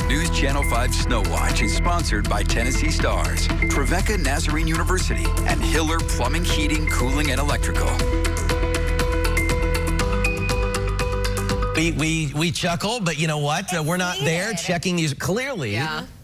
News Channel 5 Snow Watch is sponsored by Tennessee Stars, Trevecca Nazarene University, and Hiller Plumbing, Heating, Cooling, and Electrical. We chuckle, but you know what? We're not there checking these. Clearly,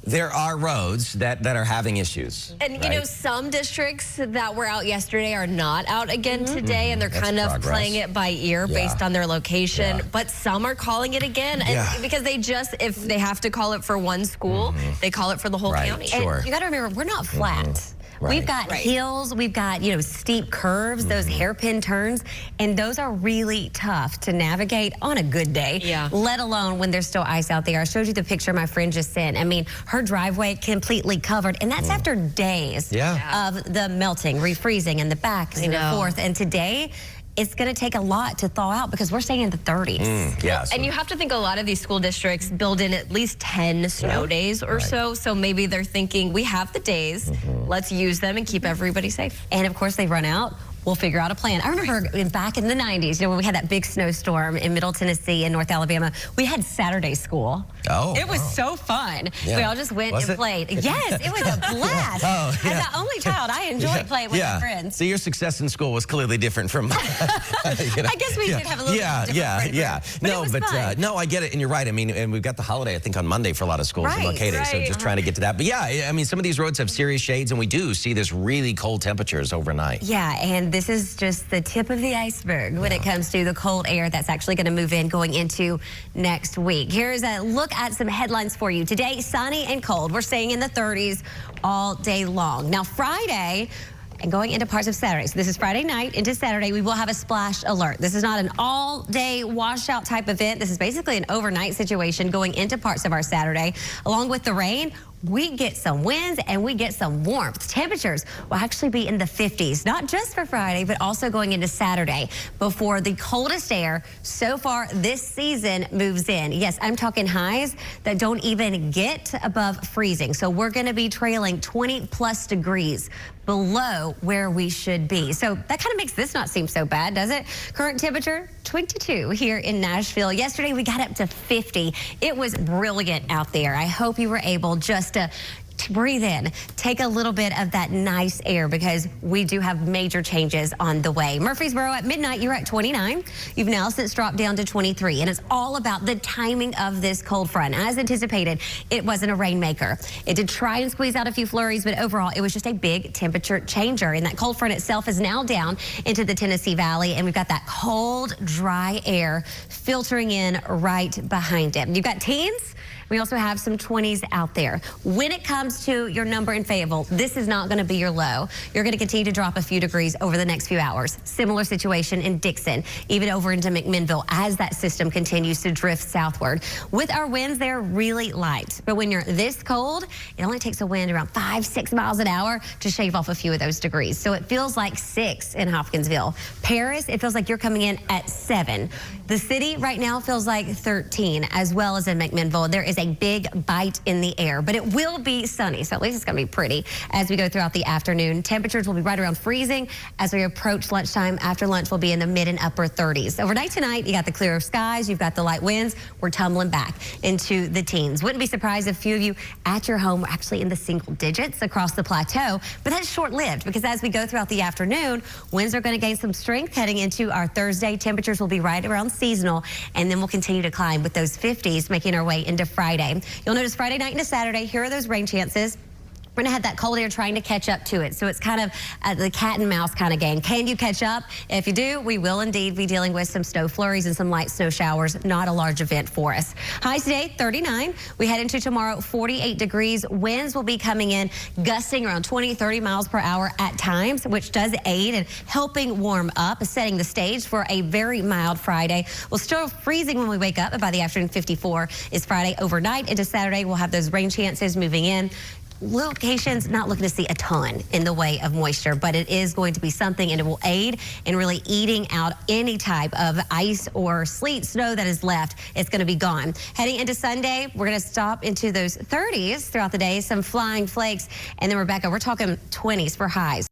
there are roads that are having issues. And, you know, some districts that were out yesterday are not out again today, and they're kind of playing it by ear based on their location. But some are calling it again and because they just, if they have to call it for one school, they call it for the whole county. And you got to remember, we're not flat. We've got hills, we've got, you know, steep curves, those hairpin turns, and those are really tough to navigate on a good day, let alone when there's still ice out there. I showed you the picture my friend just sent. I mean, her driveway completely covered, and that's after days of the melting, refreezing, and the back and the forth. And today, it's going to take a lot to thaw out because we're staying in the 30s. And you have to think a lot of these school districts build in at least 10 snow days or so. So maybe they're thinking, we have the days, let's use them and keep everybody safe. And of course, they run out. We'll figure out a plan. I remember back in the 90s, you know, when we had that big snowstorm in Middle Tennessee and North Alabama, we had Saturday school. It was so fun. We all just went and played. Yes, it was a blast. As an only child, I enjoyed playing with my friends. So your success in school was clearly different from mine. I guess we did have a little different No, but no, I get it, and you're right. I mean, and we've got the holiday, I think, on Monday for a lot of schools in Locate, so just trying to get to that. But yeah, I mean, some of these roads have serious shades, and we do see this really cold temperatures overnight. Yeah, and this is just the tip of the iceberg when it comes to the cold air that's actually going to move in going into next week. Here's a look at some headlines for you. Today, sunny and cold. We're staying in the 30s all day long. Now, Friday, and going into parts of Saturday. So this is Friday night into Saturday, we will have a splash alert. This is not an all-day washout type event. This is basically an overnight situation going into parts of our Saturday. Along with the rain, we get some winds and we get some warmth. Temperatures will actually be in the 50s, not just for Friday, but also going into Saturday before the coldest air so far this season moves in. Yes, I'm talking highs that don't even get above freezing. So we're going to be trailing 20+ degrees below where we should be. So that kind of makes this not seem so bad, does it? Current temperature, 22 here in Nashville. Yesterday, we got up to 50. It was brilliant out there. I hope you were able just to breathe in, take a little bit of that nice air because we do have major changes on the way. Murfreesboro at midnight, you're at 29. You've now since dropped down to 23, and it's all about the timing of this cold front. As anticipated, it wasn't a rainmaker. It did try and squeeze out a few flurries, but overall, it was just a big temperature changer, and that cold front itself is now down into the Tennessee Valley, and we've got that cold, dry air filtering in right behind it. You've got teens. We also have some 20s out there. When it comes to your number in Fayetteville, this is not going to be your low. You're going to continue to drop a few degrees over the next few hours. Similar situation in Dixon, even over into McMinnville as that system continues to drift southward. With our winds, they're really light. But when you're this cold, it only takes a wind around 5-6 miles an hour to shave off a few of those degrees. So it feels like 6 in Hopkinsville. Paris, it feels like you're coming in at 7. The city right now feels like 13, as well as in McMinnville. There is a big bite in the air, but it will be sunny, so at least it's going to be pretty as we go throughout the afternoon. Temperatures will be right around freezing as we approach lunchtime. After lunch, we'll be in the mid and upper 30s. Overnight tonight, you got the clearer skies, you've got the light winds. We're tumbling back into the teens. Wouldn't be surprised if a few of you at your home were actually in the single digits across the plateau, but that's short-lived because as we go throughout the afternoon, winds are going to gain some strength heading into our Thursday. Temperatures will be right around seasonal, and then we'll continue to climb with those 50s, making our way into Friday. You'll notice Friday night into Saturday, here are those rain chances. We're going to have that cold air trying to catch up to it. So it's kind of the cat and mouse kind of game. Can you catch up? If you do, we will indeed be dealing with some snow flurries and some light snow showers. Not a large event for us. Highs today, 39. We head into tomorrow, 48 degrees. Winds will be coming in, gusting around 20-30 miles per hour at times, which does aid in helping warm up, setting the stage for a very mild Friday. We'll still freezing when we wake up, but by the afternoon, 54 is Friday. Overnight into Saturday, we'll have those rain chances moving in. Locations not looking to see a ton in the way of moisture, but it is going to be something, and it will aid in really eating out any type of ice or sleet, snow that is left. It's going to be gone. Heading into Sunday, we're going to stop into those 30s throughout the day, some flying flakes, and then Rebecca, we're talking 20s for highs.